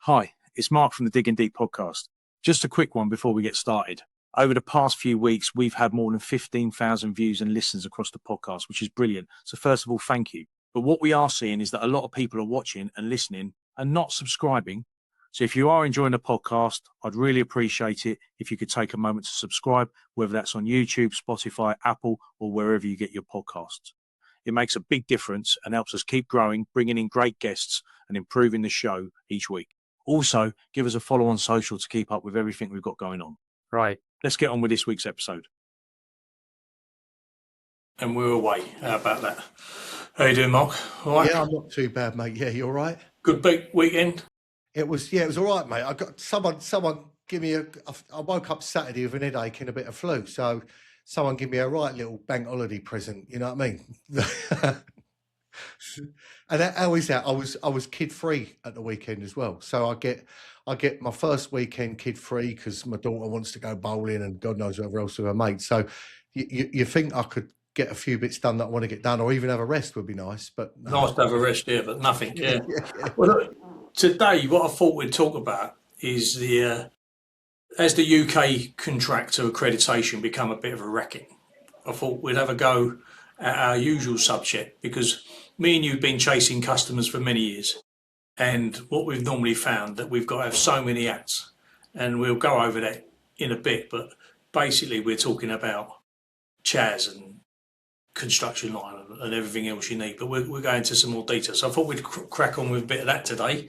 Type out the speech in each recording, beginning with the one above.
Hi, it's Mark from the Digging Deep podcast. Just a quick one before we get started. Over the past few weeks, we've had more than 15,000 views and listens across the podcast, which is brilliant. So first of all, thank you. But what we are seeing is that a lot of people are watching and listening and not subscribing. So if you are enjoying the podcast, I'd really appreciate it if you could take a moment to subscribe, whether that's on YouTube, Spotify, Apple, or wherever you get your podcasts. It makes a big difference and helps us keep growing, bringing in great guests and improving the show each week. Also, give us a follow on social to keep up with everything we've got going on. Right, let's get on with this week's episode. And we're away. How about that? How you doing, Mark? All right? Yeah, I'm not too bad, mate. Yeah, you all right? Good big weekend? It was all right, mate. I got someone give me I woke up Saturday with an headache and a bit of flu. So someone give me a right little bank holiday present, you know what I mean? And how is that? I was kid free at the weekend as well. So I get my first weekend kid free because my daughter wants to go bowling and God knows whatever else with her mates. So you think I could get a few bits done that I want to get done, or even have a rest would be nice. But no. Nice to have a rest, yeah, but nothing. Yeah. Well, look, today what I thought we'd talk about is as the UK contractor accreditation become a bit of a racket. I thought we'd have a go at our usual subject because me and you've been chasing customers for many years, and what we've normally found that we've got to have so many hats, and we'll go over that in a bit, but basically we're talking about CHAS and Constructionline and everything else you need, but we're going into some more detail. So I thought we'd crack on with a bit of that today.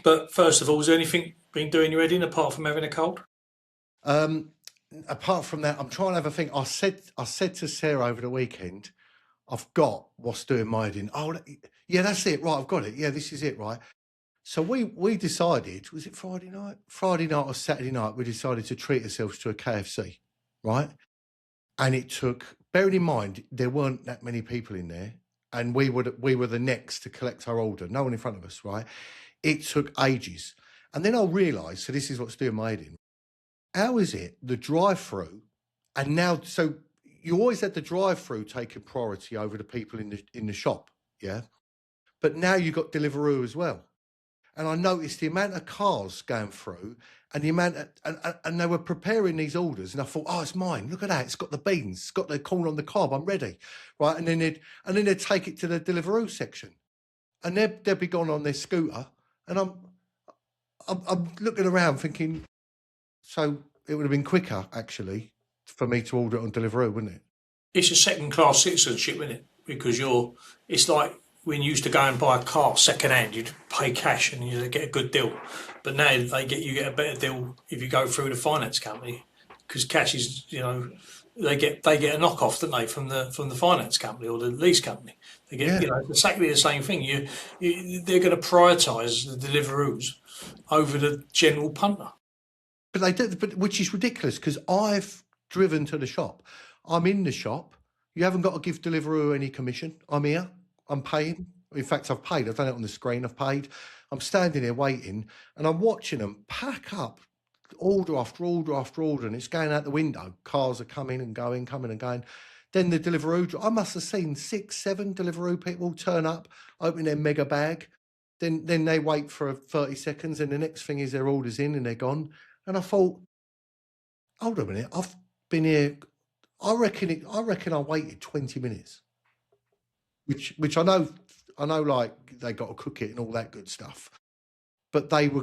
But first of all, is there anything been doing your head in apart from having a cold? Apart from that, I'm trying to have a think. I said to Sarah over the weekend, I've got what's doing my head in. Oh, yeah, that's it. Right, I've got it. Yeah, this is it, right? So we decided, was it Friday night? Friday night or Saturday night, we decided to treat ourselves to a KFC, right? And it took, bearing in mind, there weren't that many people in there, and we were the next to collect our order. No one in front of us, right? It took ages. And then I realised, so this is what's doing my head in. How is it the drive-through, and now, so you always had the drive-through taking priority over the people in the shop, yeah? But now you've got Deliveroo as well. And I noticed the amount of cars going through and the amount of, and they were preparing these orders, and I thought, oh, it's mine. Look at that. It's got the beans. It's got the corn on the cob. I'm ready, right? And then they'd take it to the Deliveroo section, and they'd be gone on their scooter, and I'm looking around thinking, so it would have been quicker, actually, for me to order it on Deliveroo, wouldn't it? It's a second-class citizenship, isn't it? Because it's like when you used to go and buy a car second-hand, you'd pay cash and you'd get a good deal. But now you get a better deal if you go through the finance company, because cash is, they get a knockoff, don't they, from the finance company or the lease company. They get, exactly the same thing. They're going to prioritise the Deliveroos over the general punter. But they do, which is ridiculous, because I've driven to the shop. I'm in the shop. You haven't got to give Deliveroo any commission. I'm here. I'm paying. In fact, I've paid. I've done it on the screen. I've paid. I'm standing there waiting, and I'm watching them pack up order after order after order, and it's going out the window. Cars are coming and going, coming and going. Then the Deliveroo, I must have seen 6, 7 Deliveroo people turn up, open their mega bag. Then they wait for 30 seconds, and the next thing is their order's in and they're gone. And I thought, hold on a minute, I've been here, I reckon I waited 20 minutes. Which I know like they got to cook it and all that good stuff. But they were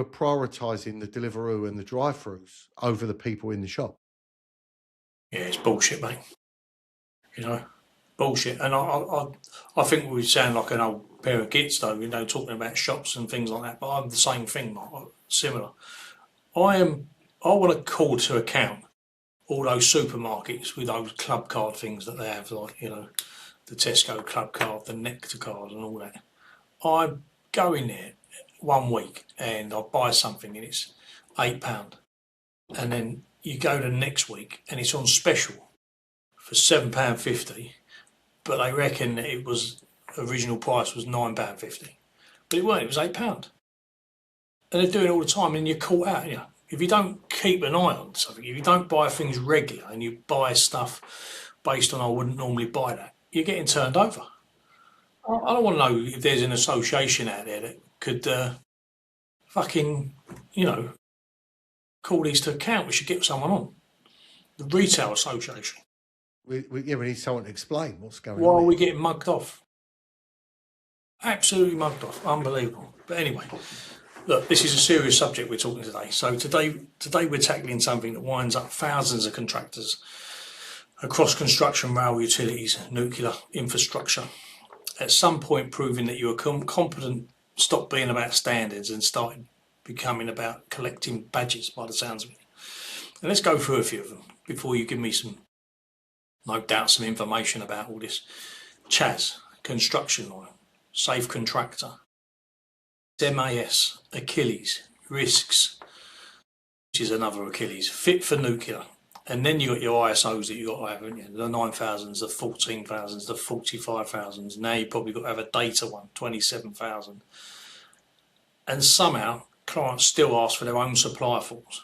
prioritising the Deliveroo and the drive-throughs over the people in the shop. Yeah, it's bullshit, mate. Bullshit. And I think we sound like an old pair of gits, though, talking about shops and things like that. But I'm the same thing, similar. I want to call to account all those supermarkets with those club card things that they have, like, the Tesco club card, the Nectar card and all that. I go in there one week and I buy something and it's £8. And then you go the next week and it's on special for £7.50, but they reckon that it was, original price was £9.50. But it weren't, it was £8. And they're doing it all the time, and you're caught out. If you don't keep an eye on something, if you don't buy things regular and you buy stuff based on I wouldn't normally buy that, you're getting turned over. I don't want to know if there's an association out there that could fucking, call these to account. We should get someone on. The Retail Association. We need someone to explain what's going Why on are we here. getting mugged off? Absolutely mugged off. Unbelievable. But anyway, look, this is a serious subject we're talking today. So today we're tackling something that winds up thousands of contractors across construction, rail, utilities, nuclear infrastructure. At some point, proving that you are competent, stop being about standards and started becoming about collecting badges, by the sounds of it. And let's go through a few of them before you give me no doubt, some information about all this. CHAS, Constructionline, SafeContractor, MAS, Achilles, RISQS, which is another Achilles, fit for nuclear. And then you got your ISOs that you got to have, haven't you? The 9,000s, the 14,000s, the 45,000s. Now you've probably got to have a data one, 27,000. And somehow clients still ask for their own supplier forms.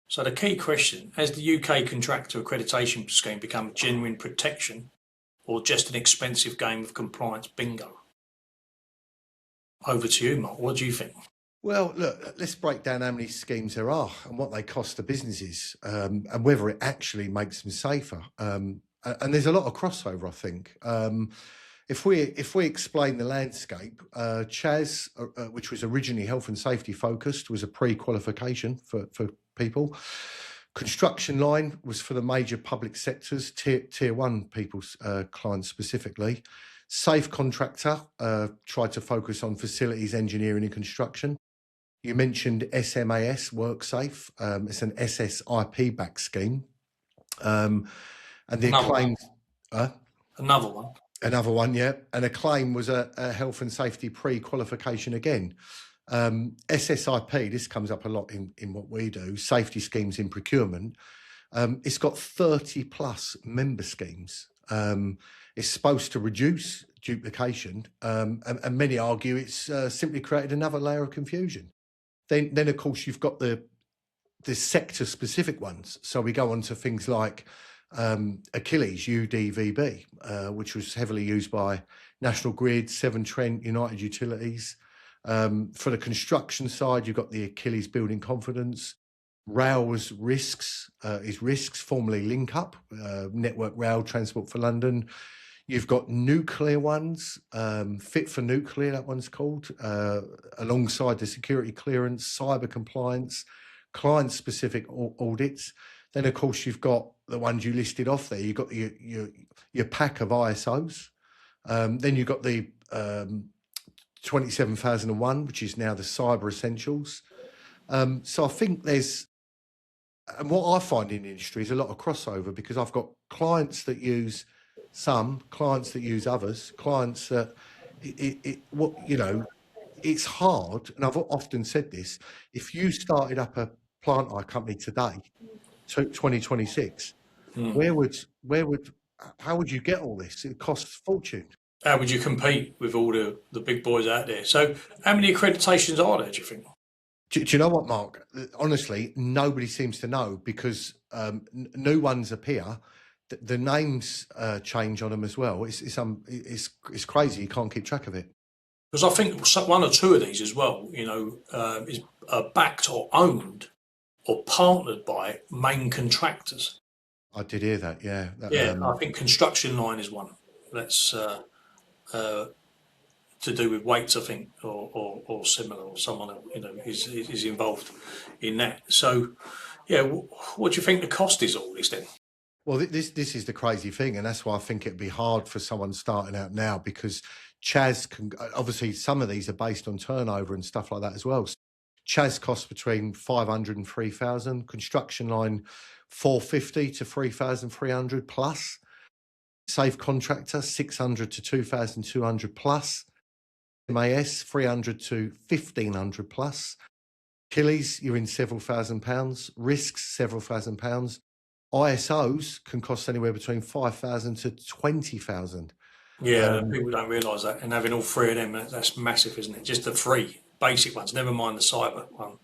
So the key question, has the UK Contractor Accreditation scheme become genuine protection or just an expensive game of compliance bingo? Over to you, Mark. What do you think? Well, look, let's break down how many schemes there are and what they cost the businesses, and whether it actually makes them safer. And there's a lot of crossover, I think. If we explain the landscape, CHAS, which was originally health and safety focused, was a pre-qualification for people. Constructionline was for the major public sectors, tier one people's clients specifically. SafeContractor tried to focus on facilities, engineering and construction. You mentioned SMAS, WorkSafe. It's an SSIP back scheme. And the claim... Another one. Another one, yeah. And a claim was a health and safety pre-qualification again. SSIP, this comes up a lot in what we do, safety schemes in procurement. It's got 30 plus member schemes. It's supposed to reduce duplication, and many argue it's simply created another layer of confusion. Then of course, you've got the sector-specific ones. So we go on to things like Achilles, UVDB, which was heavily used by National Grid, Severn Trent, United Utilities. For the construction side, you've got the Achilles BuildingConfidence. Rail was RISQS, formerly Link Up, Network Rail Transport for London. You've got nuclear ones, Fit for Nuclear, that one's called, alongside the security clearance, cyber compliance, client-specific audits. Then, of course, you've got the ones you listed off there. You've got your pack of ISOs. Then you've got the 27,001, which is now the Cyber Essentials. So I think and what I find in the industry is a lot of crossover, because I've got clients that use some, clients that use others, clients that, it's hard. And I've often said this, if you started up a plant hire company today, 2026, how would you get all this? It costs a fortune. How would you compete with all the big boys out there? So how many accreditations are there, do you think? Do you know what, Mark? Honestly, nobody seems to know, because new ones appear. The names change on them as well. It's crazy. You can't keep track of it. Because I think one or two of these as well, is backed or owned or partnered by main contractors. I did hear that, yeah. I think Constructionline is one. That's to do with weights, I think, or similar, or someone is involved in that. So, yeah, what do you think the cost is of all this then? Well, this is the crazy thing, and that's why I think it'd be hard for someone starting out now, because CHAS can, obviously some of these are based on turnover and stuff like that as well. CHAS costs between 500 and 3,000, Constructionline 450 to 3,300 plus, SafeContractor 600 to 2,200 plus, MAS 300 to 1,500 plus, Achilles, you're in several £1,000s, RISQS several £1,000s, ISOs can cost anywhere between 5,000 to 20,000. Yeah, people don't realise that, and having all three of them, that's massive, isn't it? Just the three basic ones, never mind the cyber one.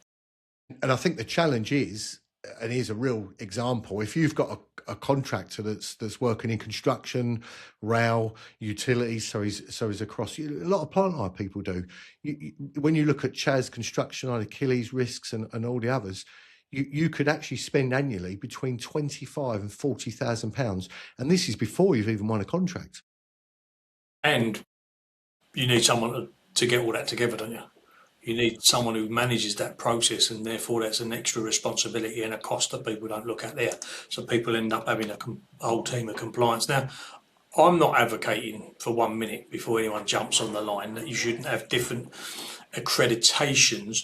And I think the challenge is, and here's a real example, if you've got a contractor that's working in construction, rail, utilities, so he's across. A lot of plant hire people do. When you look at CHAS, Constructionline, Achilles, RISQS, and all the others, you could actually spend annually between £25,000 and £40,000, and this is before you've even won a contract. And you need someone to get all that together, don't you? You need someone who manages that process, and therefore that's an extra responsibility and a cost that people don't look at there. So people end up having a whole team of compliance. Now, I'm not advocating for 1 minute before anyone jumps on the line that you shouldn't have different accreditations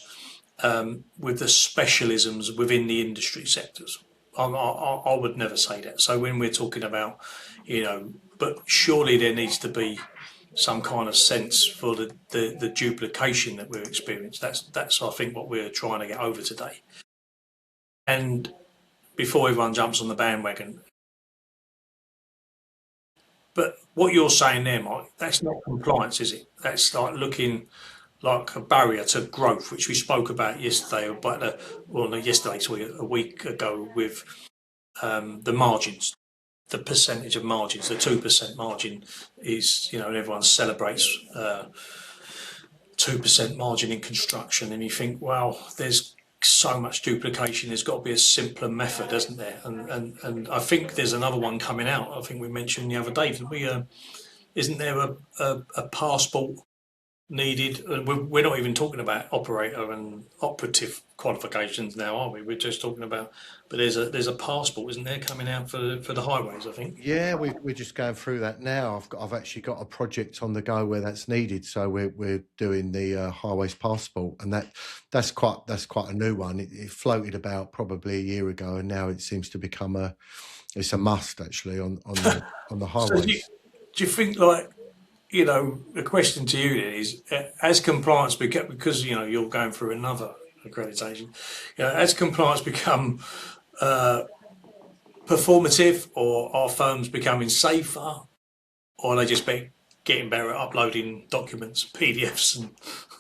with the specialisms within the industry sectors. I would never say that. So when we're talking about, but surely there needs to be some kind of sense for the duplication that we're experiencing. That's I think what we're trying to get over today. And before everyone jumps on the bandwagon, but what you're saying there, Mike, that's not compliance, is it? That's like looking like a barrier to growth, which we spoke about yesterday, a week ago with the margins. The percentage of margins, the 2% margin is, and everyone celebrates 2% margin in construction, and you think, well, there's so much duplication, there's got to be a simpler method, isn't there? And I think there's another one coming out. I think we mentioned the other day, didn't we? Isn't there a passport needed? We're not even talking about operator and operative qualifications now, are we? We're just talking about, but there's a passport, isn't there, coming out for the highways, I think. Yeah, we're just going through that now. I've actually got a project on the go where that's needed, so we're doing the highways passport, and that's quite a new one. It floated about probably a year ago, and now it seems to become it's a must actually on the highways. So do you think, like, the question to you is, as compliance because you're going through another accreditation, as compliance become performative, or are firms becoming safer, or are they just getting better at uploading documents, PDFs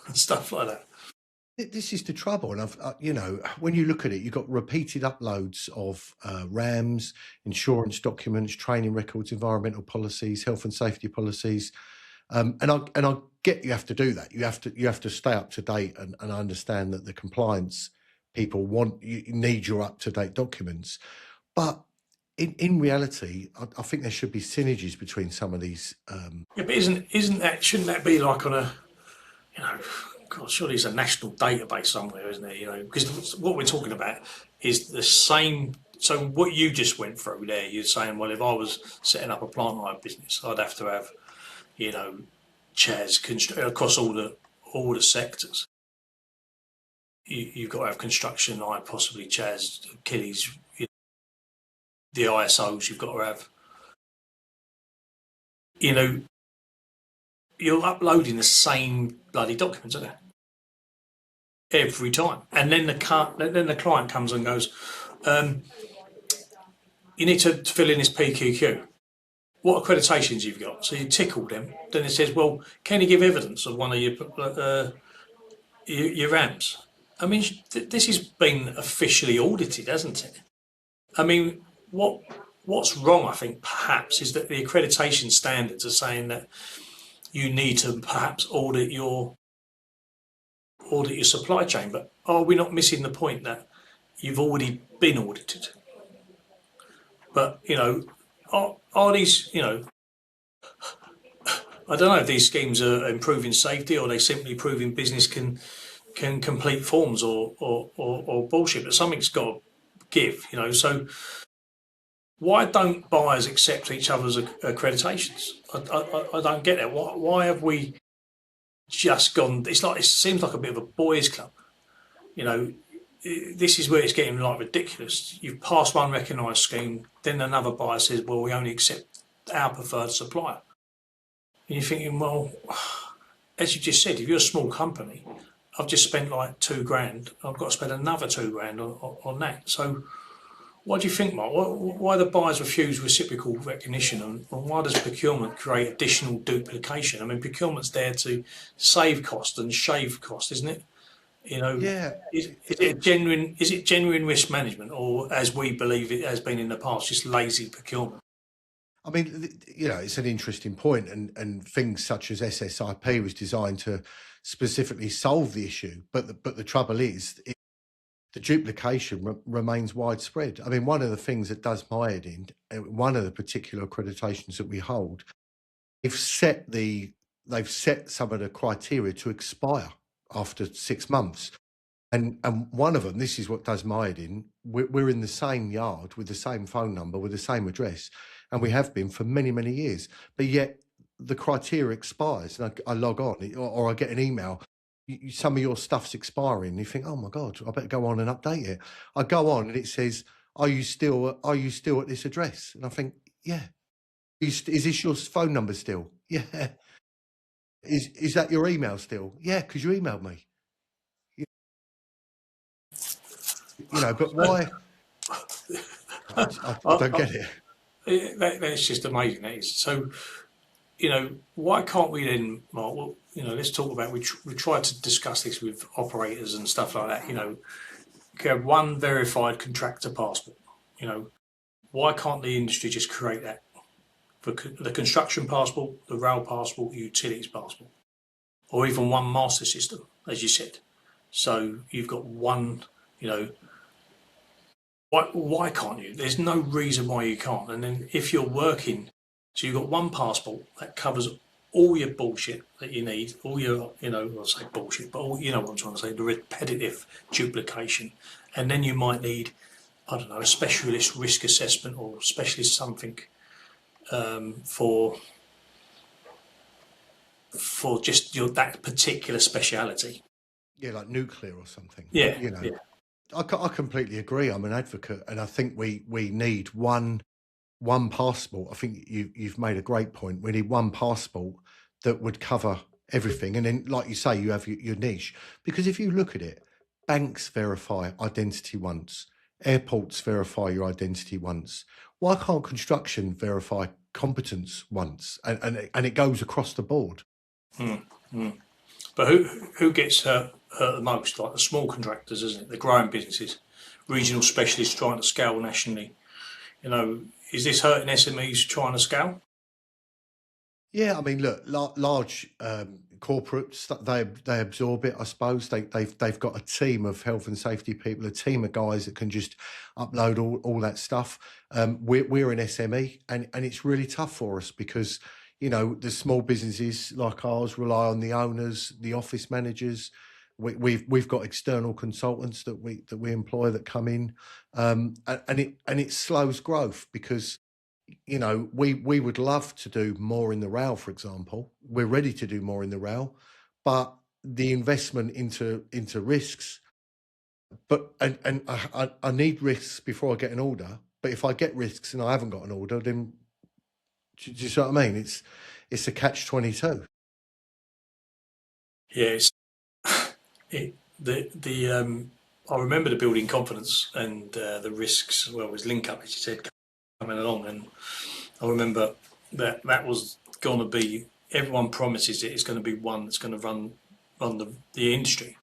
and stuff like that? This is the trouble, and when you look at it, you've got repeated uploads of RAMs, insurance documents, training records, environmental policies, health and safety policies. And I get you have to do that. You have to stay up to date and understand that the compliance people need your up to date documents. But in reality, I think there should be synergies between some of these. Yeah, but shouldn't that be like on a, God, surely it's a national database somewhere, isn't it? Because what we're talking about is the same. So what you just went through there, you're saying, well, if I was setting up a plant hire business, I'd have to have, CHAS across all the sectors. You've got to have construction line, possibly CHAS, Achilles, the ISOs. You've got to have. You're uploading the same bloody documents, aren't you? Every time, and then the client comes and goes, you need to fill in this PQQ. What accreditations you've got? So you tick all them. Then it says, well, can you give evidence of one of your RAMs? I mean, this has been officially audited, hasn't it? I mean, what's wrong, I think, perhaps, is that the accreditation standards are saying that you need to perhaps audit your supply chain. But are we not missing the point that you've already been audited? But, are these, I don't know if these schemes are improving safety, or they simply proving business can complete forms or bullshit, but something's got to give, so why don't buyers accept each other's accreditations? I don't get it. Why have we just gone, it seems like a bit of a boys' club, this is where it's getting like ridiculous. You've passed one recognised scheme, then another buyer says, well, we only accept our preferred supplier. And you're thinking, well, as you just said, if you're a small company, I've just spent like $2,000, I've got to spend another $2,000 on that. So what do you think, Mark? Why do buyers refuse reciprocal recognition, and why does procurement create additional duplication? I mean, procurement's there to save cost and shave cost, isn't it? You know, Yeah, is it a genuine, is it genuine risk management, or as we believe it has been in the past, just lazy procurement? I mean, you know, it's an interesting point, and things such as SSIP was designed to specifically solve the issue, but the trouble is, the duplication remains widespread. I mean, one of the things that does my head in, one of the particular accreditations that we hold, they've set they've set some of the criteria to expire after 6 months. And one of them, this is what does my head in. We're in the same yard with the same phone number, with the same address, and we have been for many, many years. But yet the criteria expires, and I log on, or I get an email. Some of your stuff's expiring. And you think, oh my god, I better go on and update it. I go on, and it says, are you still at this address? And I think, yeah. Is this your phone number still? Yeah. Is that your email still? Yeah, because you emailed me. You know, but why? I don't get it. That's just amazing. That is. So, you know, why can't we then, Mark? Well, you know, let's talk about. We try to discuss this with operators and stuff like that. You know, you have one verified contractor passport. You know, why can't the industry just create that for the construction passport, the rail passport, utilities passport, or even one master system, as you said? So you've got one. You know, why can't you? There's no reason why you can't. And then if you're working, so you've got one passport that covers all your bullshit that you need, all your, you know, I'll say bullshit, but all, you know what I'm trying to say, the repetitive duplication. And then you might need, I don't know, a specialist risk assessment or specialist something for just your that particular speciality. Yeah, like nuclear or something. Yeah, You know, yeah. I completely agree. I'm an advocate, and I think we need one passport. I think you've made a great point. We need one passport that would cover everything, and then, like you say, you have your niche. Because if you look at it, banks verify identity once, airports verify your identity once. Why can't construction verify competence once? And it goes across the board. Mm, mm. But who gets hurt the most? Like the small contractors, isn't it? The growing businesses, regional specialists trying to scale nationally. You know, is this hurting SMEs trying to scale? Yeah, I mean, look, large corporates they absorb it. I suppose they've got a team of health and safety people, a team of guys that can just upload all that stuff. We're an SME, and it's really tough for us because, you know, the small businesses like ours rely on the owners, the office managers. We've got external consultants that we employ that come in, and it slows growth because, you know, we would love to do more in the rail, for example. We're ready to do more in the rail, but the investment into risks. But and I need risks before I get an order. But if I get risks and I haven't got an order, then do you see what I mean? It's a catch-22. Yes. I remember the building confidence and the risks. Well, it was link up, as you said, coming along, and I remember that was going to be. Everyone promises it's going to be one that's going to run the industry.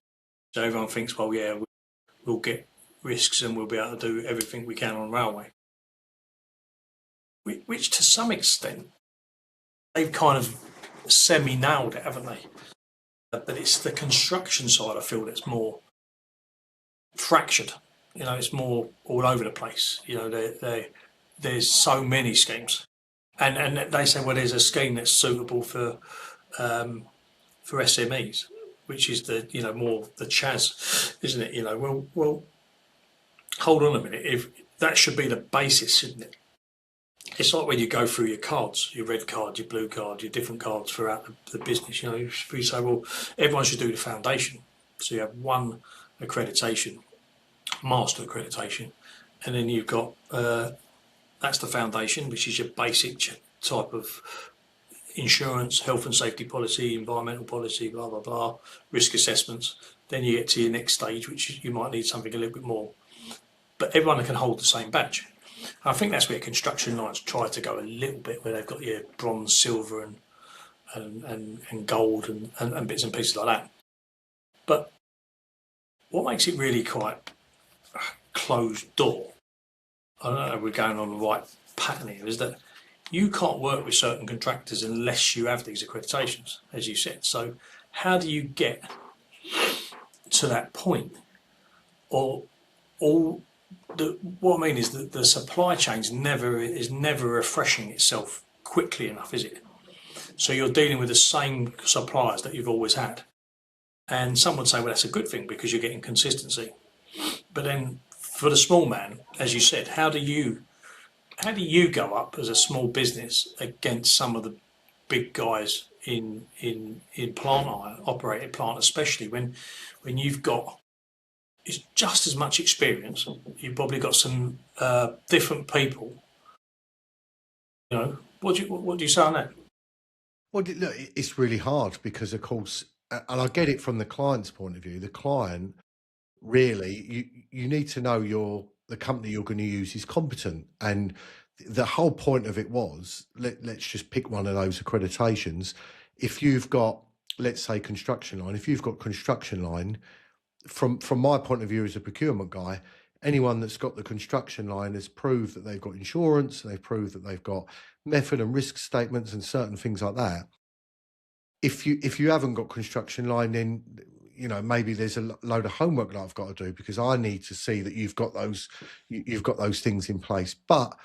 So everyone thinks, well, yeah, we'll get risks and we'll be able to do everything we can on railway. Which to some extent they've kind of semi-nailed it, haven't they? But it's the construction side I feel that's more fractured. You know, it's more all over the place. You know, there's so many schemes, and they say, well, there's a scheme that's suitable for SMEs, which is the, you know, more the CHAS, isn't it? You know, well, hold on a minute. If that should be the basis, shouldn't it? It's like when you go through your cards, your red card, your blue card, your different cards throughout the business. You know, if you say, well, everyone should do the foundation. So you have one accreditation, master accreditation, and then you've got that's the foundation, which is your basic type of insurance, health and safety policy, environmental policy, blah blah blah, risk assessments. Then you get to your next stage, which you might need something a little bit more. But everyone can hold the same badge. I think that's where construction lines try to go a little bit, where they've got your bronze, silver, and gold and bits and pieces like that. But what makes it really quite closed door, I don't know if we're going on the right pattern here, is that you can't work with certain contractors unless you have these accreditations, as you said. So how do you get to that point? Or all what I mean is that the supply chain is never refreshing itself quickly enough, is it? So you're dealing with the same suppliers that you've always had. And some would say, well, that's a good thing because you're getting consistency. But then for the small man, as you said, how do you go up as a small business against some of the big guys in plant hire, operated plant, especially when you've got it's just as much experience. You've probably got some different people. You know, what do you say on that? Well, look, it's really hard because, of course, and I get it from the client's point of view. The client really, you need to know the company you're going to use is competent, and the whole point of it was let's just pick one of those accreditations. If you've got, let's say, Constructionline, if you've got Constructionline, from my point of view as a procurement guy, anyone that's got the Constructionline has proved that they've got insurance, and they've proved that they've got method and risk statements and certain things like that. If you haven't got Constructionline, then maybe there's a load of homework that I've got to do because I need to see that you've got those things in place. But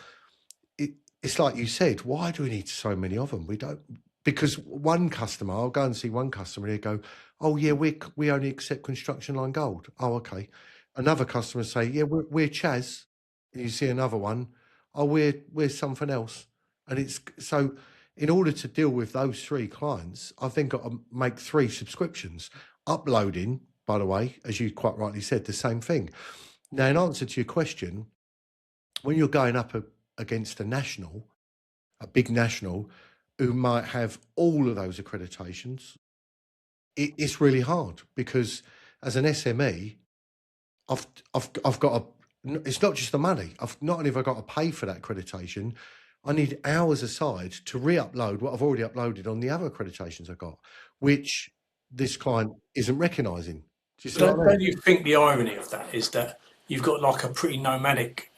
it's like you said, why do we need so many of them? We don't, because one customer, I'll go and see one customer and he'll go, oh yeah, we only accept Constructionline Gold. Oh, okay. Another customer say, yeah, we're CHAS. And you see another one, oh, we're something else. And it's so in order to deal with those three clients, I think got to make 3 subscriptions. Uploading, by the way, as you quite rightly said, the same thing. Now, in answer to your question, when you're going up against a big national, who might have all of those accreditations, it's really hard because as an SME, I've got to. It's not just the money. Not only have I got to pay for that accreditation, I need hours aside to re-upload what I've already uploaded on the other accreditations I got, which this client isn't recognising. Do you see what I mean? Don't you think the irony of that is that you've got like a pretty nomadic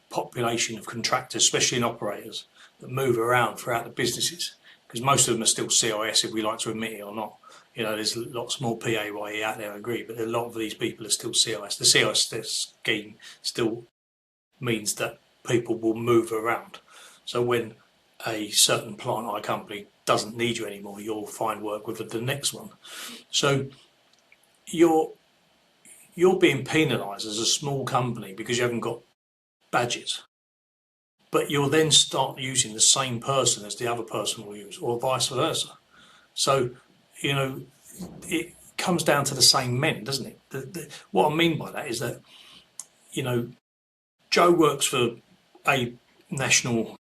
population of contractors, especially in operators, that move around throughout the businesses? Because most of them are still CIS, if we like to admit it or not. There's lots more PAYE out there, I agree, but a lot of these people are still CIS. The CIS scheme still means that people will move around. So when a certain plant hire company doesn't need you anymore, you'll find work with the next one. So you're being penalised as a small company because you haven't got badges. But you'll then start using the same person as the other person will use, or vice versa. So, it comes down to the same men, doesn't it? What I mean by that is that, Joe works for a national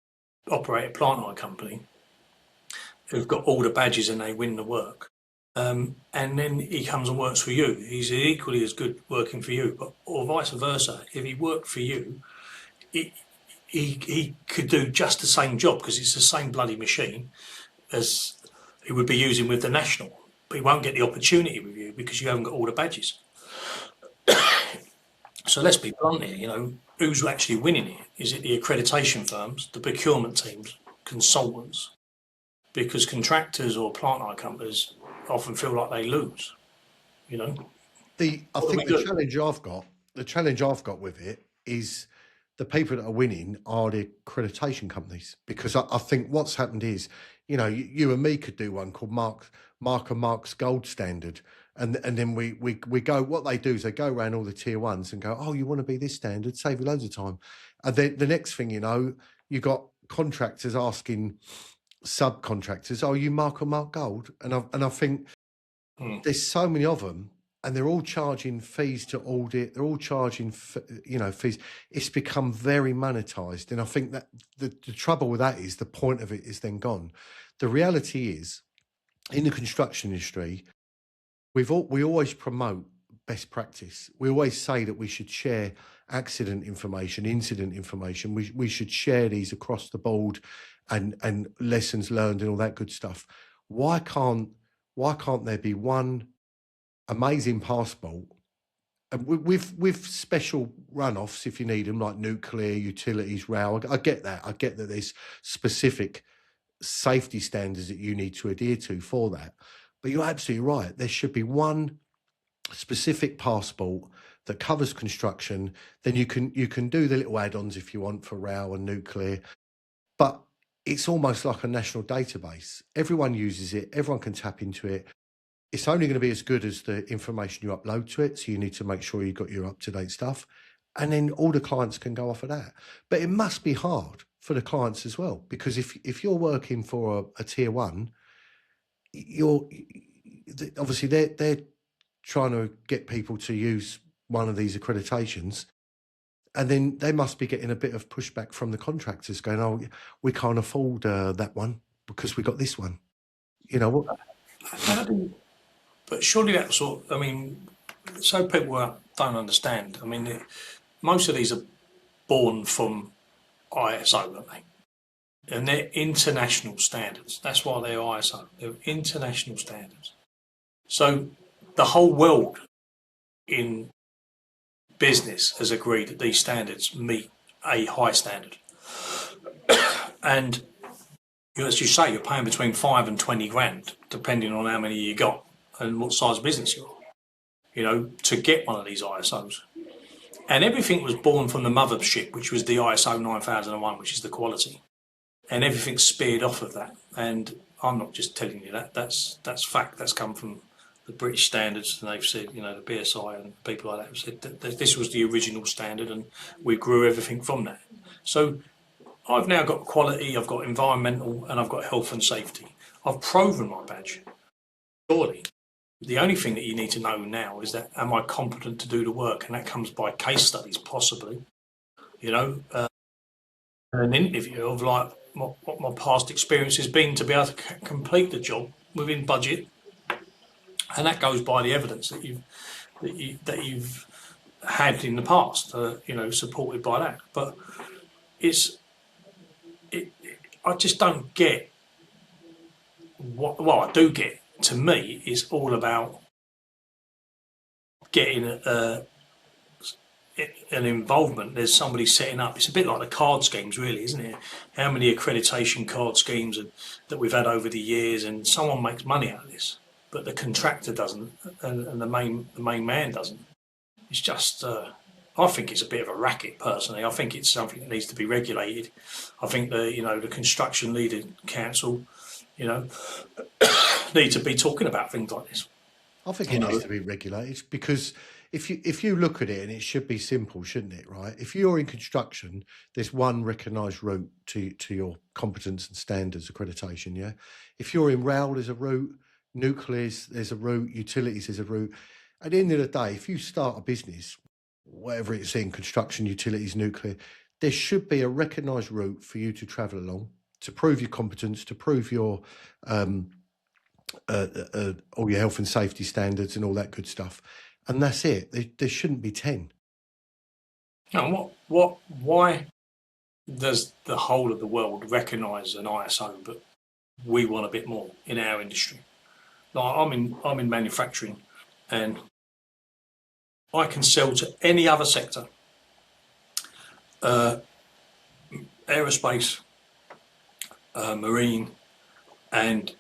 operated plant hire company who've got all the badges and they win the work. And then he comes and works for you. He's equally as good working for you, or vice versa. If he worked for you, he could do just the same job because it's the same bloody machine as he would be using with the national. But he won't get the opportunity with you because you haven't got all the badges. So let's be blunt here, who's actually winning it? Is it the accreditation firms, the procurement teams, consultants? Because contractors or plant hire companies often feel like they lose, I think the challenge I've got with it is the people that are winning are the accreditation companies, because I think what's happened is, you and me could do one called Mark and Mark's Gold Standard. And then we go, what they do is they go around all the tier ones and go, oh, you want to be this standard, save you loads of time. And then the next thing you got contractors asking subcontractors, oh, you Mark and Mark Gold? And I think there's so many of them, and they're all charging fees to audit. They're all charging, fees. It's become very monetized. And I think that the trouble with that is the point of it is then gone. The reality is, in the construction industry, we always promote best practice. We always say that we should share accident information, incident information. We should share these across the board and lessons learned and all that good stuff. Why can't there be one amazing passport And with special runoffs, if you need them, like nuclear, utilities, rail, I get that. I get that there's specific safety standards that you need to adhere to for that. But you're absolutely right. There should be one specific passport that covers construction. Then you can do the little add-ons if you want for rail and nuclear. But it's almost like a national database. Everyone uses it. Everyone can tap into it. It's only going to be as good as the information you upload to it. So you need to make sure you've got your up-to-date stuff. And then all the clients can go off of that. But it must be hard for the clients as well, because if you're working for a tier one, obviously they're trying to get people to use one of these accreditations. And then they must be getting a bit of pushback from the contractors going, oh, we can't afford that one because we got this one. You know what? But surely that sort. I mean, so people don't understand. I mean, most of these are born from ISO, aren't they? And they're international standards. That's why they're ISO. They're international standards. So the whole world in business has agreed that these standards meet a high standard. And as you say, you're paying between 5 and 20 grand, depending on how many you got and what size business you are, you know, to get one of these ISOs. And everything was born from the mothership, which was the ISO 9001, which is the quality. And everything speared off of that. And I'm not just telling you that, that's fact. That's come from the British standards, and they've said, you know, the BSI and people like that have said that this was the original standard, and we grew everything from that. So I've now got quality, I've got environmental, and I've got health and safety. I've proven my badge. Surely, the only thing that you need to know now is that, am I competent to do the work? And that comes by case studies, possibly. You know, an interview of like what my past experience has been to be able to complete the job within budget. And that goes by the evidence that you've had in the past, you know, supported by that. But I just don't get what. Well, I do get. To me, it's all about getting an involvement. There's somebody setting up. It's a bit like the card schemes, really, isn't it? How many accreditation card schemes that we've had over the years, and someone makes money out of this, but the contractor doesn't, and the main man doesn't. It's just, I think it's a bit of a racket, personally. I think it's something that needs to be regulated. I think the Construction Leader Council, you know, need to be talking about things like this. I think it needs to be regulated, because if you look at it, and it should be simple, shouldn't it? Right? If you're in construction, there's one recognised route to your competence and standards accreditation. Yeah. If you're in rail, there's a route. Nuclears, there's a route. Utilities, there's a route. At the end of the day, if you start a business, whatever it's in, construction, utilities, nuclear, there should be a recognised route for you to travel along to prove your competence, to prove your all your health and safety standards and all that good stuff. And that's it. There shouldn't be 10. Now, why does the whole of the world recognise an ISO, but we want a bit more in our industry? Like, I'm in manufacturing, and I can sell to any other sector, aerospace, marine, and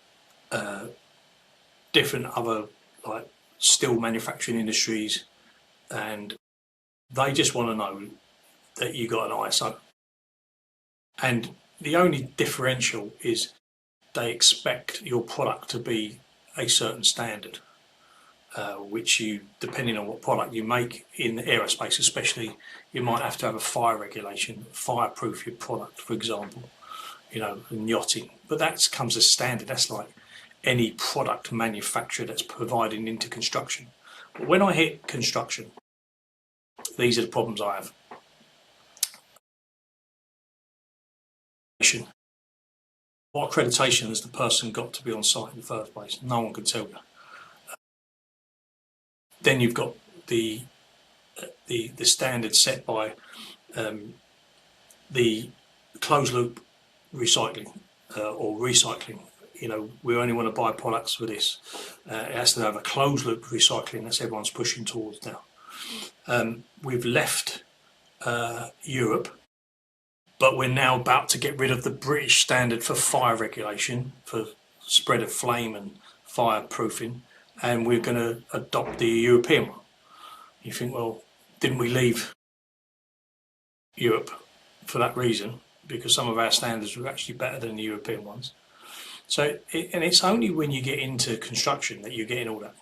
different other like steel manufacturing industries, and they just want to know that you got an ISO. And the only differential is they expect your product to be a certain standard, which you, depending on what product you make in aerospace especially, you might have to have a fire regulation, fireproof your product, for example, you know, in yachting. But that comes as standard. That's like any product manufacturer that's providing into construction. But when I hit construction, these are the problems I have. What accreditation has the person got to be on site in the first place? No one can tell you. Then you've got the standard set by the closed loop recycling or recycling. You know, we only want to buy products for this. It has to have a closed loop recycling. That's everyone's pushing towards now. We've left Europe, but we're now about to get rid of the British standard for fire regulation, for spread of flame and fireproofing, and we're going to adopt the European one. You think, well, didn't we leave Europe for that reason? Because some of our standards were actually better than the European ones. So, and it's only when you get into construction that you're getting all that.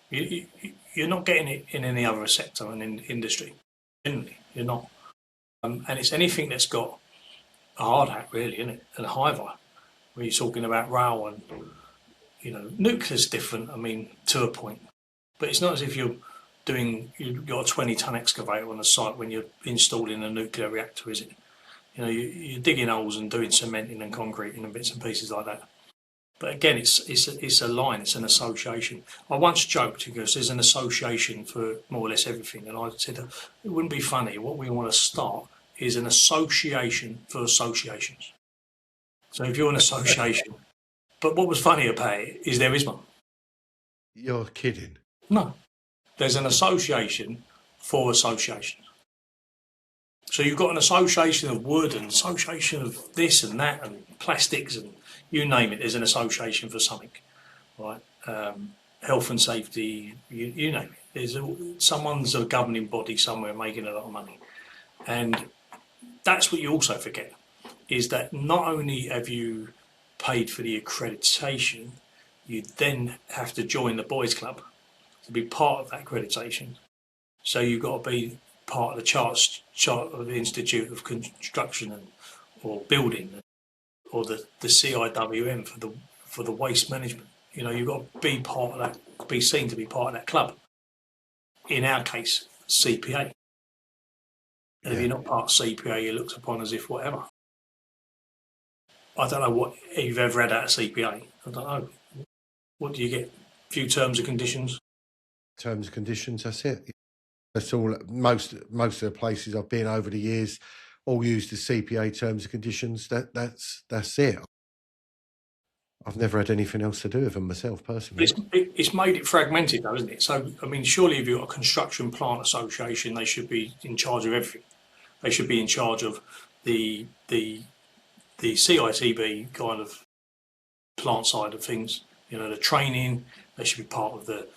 You're not getting it in any other sector and in industry. Generally, you're not. And it's anything that's got a hard hat, really, isn't it? And a high vi, where you're talking about rail and, you know, nuclear's different, I mean, to a point. But it's not as if you've got a 20-ton excavator on the site when you're installing a nuclear reactor, is it? You know, you're digging holes and doing cementing and concreting and bits and pieces like that. But again, it's a line, it's an association. I once joked, because there's an association for more or less everything, and I said it wouldn't be funny. What we want to start is an association for associations. So if you're an association, but what was funny about it is there is one. You're kidding. No, there's an association for associations. So you've got an association of wood and association of this and that and plastics and you name it. There's an association for something, right? Health and safety, you name it. Someone's a governing body somewhere making a lot of money, and that's what you also forget, is that not only have you paid for the accreditation, you then have to join the boys club to be part of that accreditation. So you've got to be part of the chart of the Institute of Construction or Building, or the CIWM for the waste management. You know, you've got to be part of that, be seen to be part of that club. In our case, CPA. And if you're not part of CPA, you're looked upon as if whatever. I don't know what you've ever read out of CPA. I don't know. What do you get? A few terms and conditions? Terms and conditions, that's it. That's all. Most of the places I've been over the years all use the CPA terms and conditions. That's it. I've never had anything else to do with them myself personally. It's made it fragmented though, isn't it? So, I mean, surely if you've got a construction plant association, they should be in charge of everything. They should be in charge of the CITB kind of plant side of things. You know, the training. They should be part of the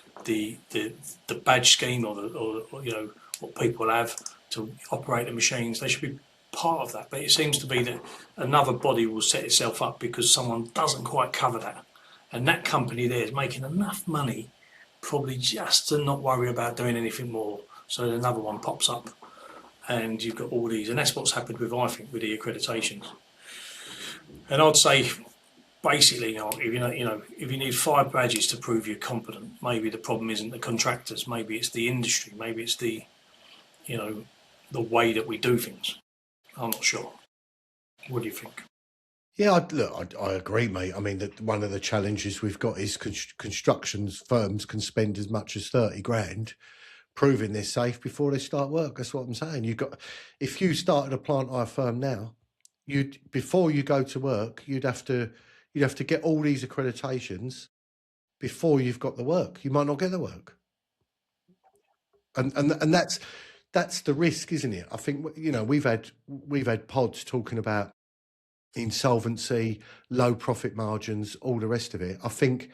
badge scheme or you know what people have to operate the machines. They should be part of that. But it seems to be that another body will set itself up because someone doesn't quite cover that, and that company there is making enough money probably just to not worry about doing anything more. So another one pops up, and you've got all these, and that's what's happened with, I think, with the accreditations. And I'd say, basically, if you need 5 badges to prove you're competent, maybe the problem isn't the contractors, maybe it's the industry, maybe it's the way that we do things. I'm not sure. What do you think? Yeah, I agree, mate. I mean, one of the challenges we've got is construction firms can spend as much as 30 grand proving they're safe before they start work. That's what I'm saying. If you started a plant hire firm now, before you go to work, you'd have to get all these accreditations before you've got the work. You might not get the work, and that's the risk, isn't it? I think we've had pods talking about insolvency, low profit margins, all the rest of it. I think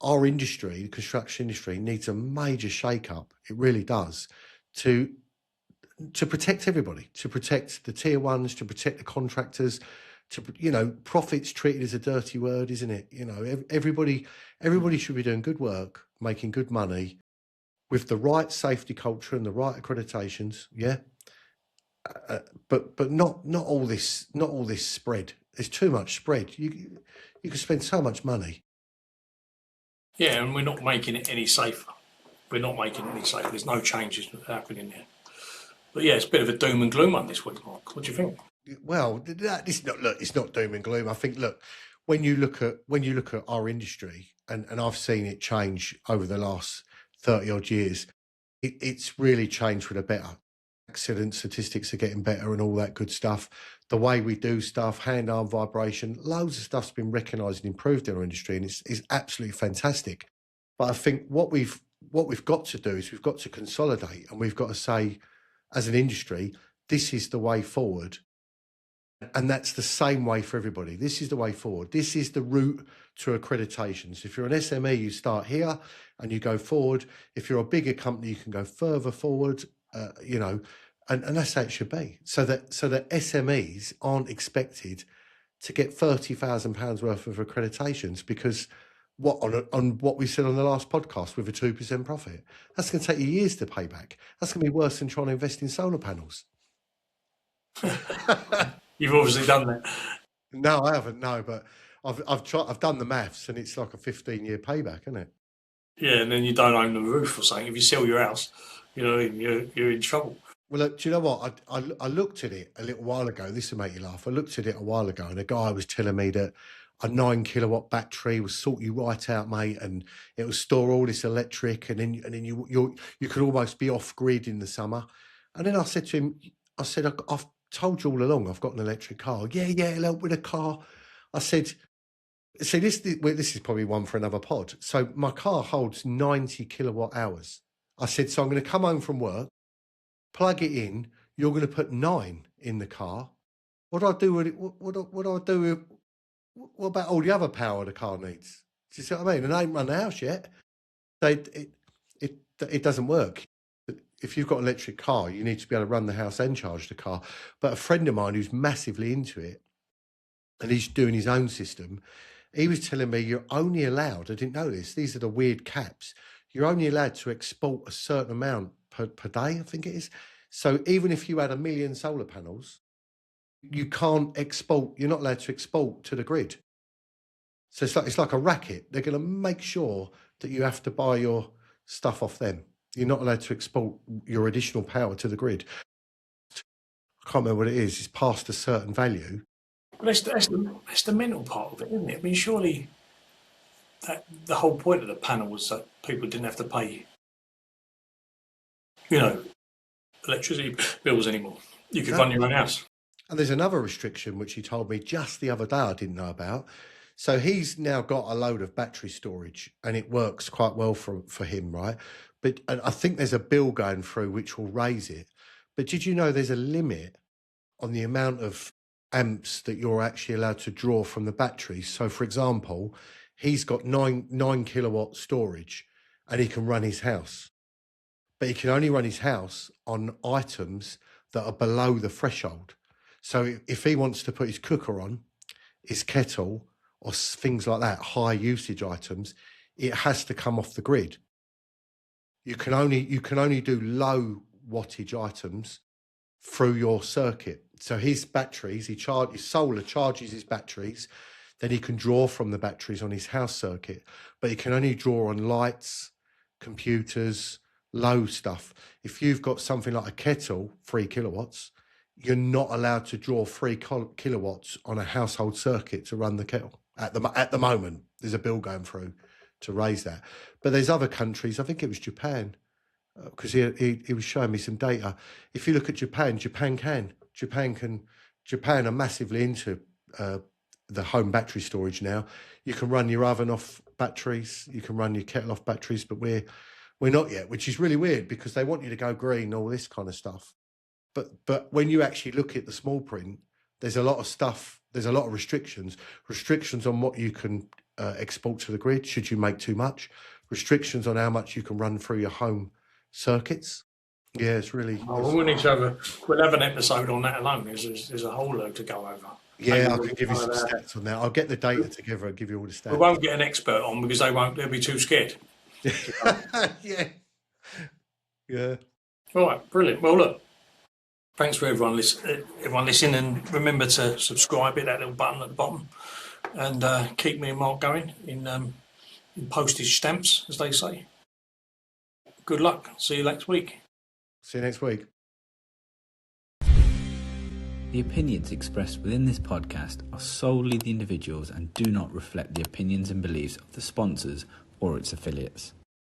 our industry, the construction industry, needs a major shake-up. It really does, to protect everybody, to protect the tier ones, to protect the contractors. Profit's treated as a dirty word, isn't it? Everybody should be doing good work, making good money, with the right safety culture and the right accreditations. Yeah. But not all this spread. There's too much spread. You can spend so much money. Yeah, and we're not making it any safer. There's no changes happening there. But yeah, it's a bit of a doom and gloom one this week, Mark. What do you think? Well, it's not doom and gloom. I think, when you look at our industry, and I've seen it change over the last 30 odd years, it's really changed for the better. Accident statistics are getting better and all that good stuff. The way we do stuff, hand-arm vibration, loads of stuff's been recognised and improved in our industry, and it's absolutely fantastic. But I think what we've what we've got to do is we've got to consolidate, and we've got to say, as an industry, this is the way forward. And that's the same way for everybody. This is the way forward. This is the route to accreditations. If you're an SME, you start here and you go forward. If you're a bigger company, you can go further forward, and that's how it should be. So that SMEs aren't expected to get £30,000 worth of accreditations because on what we said on the last podcast with a 2% profit. That's going to take you years to pay back. That's going to be worse than trying to invest in solar panels. You've obviously done that. No, I haven't. No, but I've done the maths, and it's like a 15-year payback, isn't it? Yeah, and then you don't own the roof or something. If you sell your house, you're in trouble. Well, look, do you know what? I looked at it a little while ago. This will make you laugh. I looked at it a while ago, and a guy was telling me that a 9 kilowatt battery will sort you right out, mate, and it will store all this electric, and then you could almost be off grid in the summer. And then I said to him, I've told you all along I've got an electric car. Yeah, it'll help with a car. I said, see, this is probably one for another pod. So my car holds 90 kilowatt hours. I said, so I'm going to come home from work, plug it in. You're going to put 9 in the car. What do I do with it? What do I do with? What about all the other power the car needs? Do you see what I mean? And I ain't run the house yet. It doesn't work. If you've got an electric car, you need to be able to run the house and charge the car. But a friend of mine who's massively into it, and he's doing his own system, he was telling me you're only allowed, I didn't know this, these are the weird caps, you're only allowed to export a certain amount per day, I think it is. So even if you had 1 million solar panels, you can't export, you're not allowed to export to the grid. So it's like a racket. They're going to make sure that you have to buy your stuff off them. You're not allowed to export your additional power to the grid. I can't remember what it is. It's past a certain value. Well, that's the mental part of it, isn't it? I mean, surely the whole point of the panel was that people didn't have to pay, electricity bills anymore. You could run your own house. And there's another restriction which he told me just the other day I didn't know about. So he's now got a load of battery storage, and it works quite well for him, right? But I think there's a bill going through which will raise it. But did you know there's a limit on the amount of amps that you're actually allowed to draw from the batteries? So, for example, he's got 9 kilowatt storage, and he can run his house. But he can only run his house on items that are below the threshold. So if he wants to put his cooker on, his kettle, or things like that, high usage items, it has to come off the grid. You can only do low wattage items through your circuit. So his batteries, his solar charges his batteries, then he can draw from the batteries on his house circuit, but he can only draw on lights, computers, low stuff. If you've got something like a kettle, 3 kilowatts, you're not allowed to draw 3 kilowatts on a household circuit to run the kettle. At the moment, there's a bill going through to raise that. But there's other countries, I think it was Japan, because he was showing me some data. If you look at Japan are massively into the home battery storage now. You can run your oven off batteries, you can run your kettle off batteries, but we're not yet, which is really weird because they want you to go green, all this kind of stuff. But when you actually look at the small print, there's a lot of stuff, there's a lot of restrictions on what you can export to the grid, should you make too much, restrictions on how much you can run through your home circuits. Yeah, it's really... we'll have an episode on that alone. There's a whole load to go over. Yeah, I can give you some stats on that. I'll get the data together and give you all the stats. We won't get an expert on because they'll be too scared. Yeah. All right, brilliant. Well, look, thanks for everyone listening, and remember to subscribe, hit that little button at the bottom, and keep me and Mark going in postage stamps, as they say. Good luck. See you next week. See you next week. The opinions expressed within this podcast are solely the individuals and do not reflect the opinions and beliefs of the sponsors or its affiliates.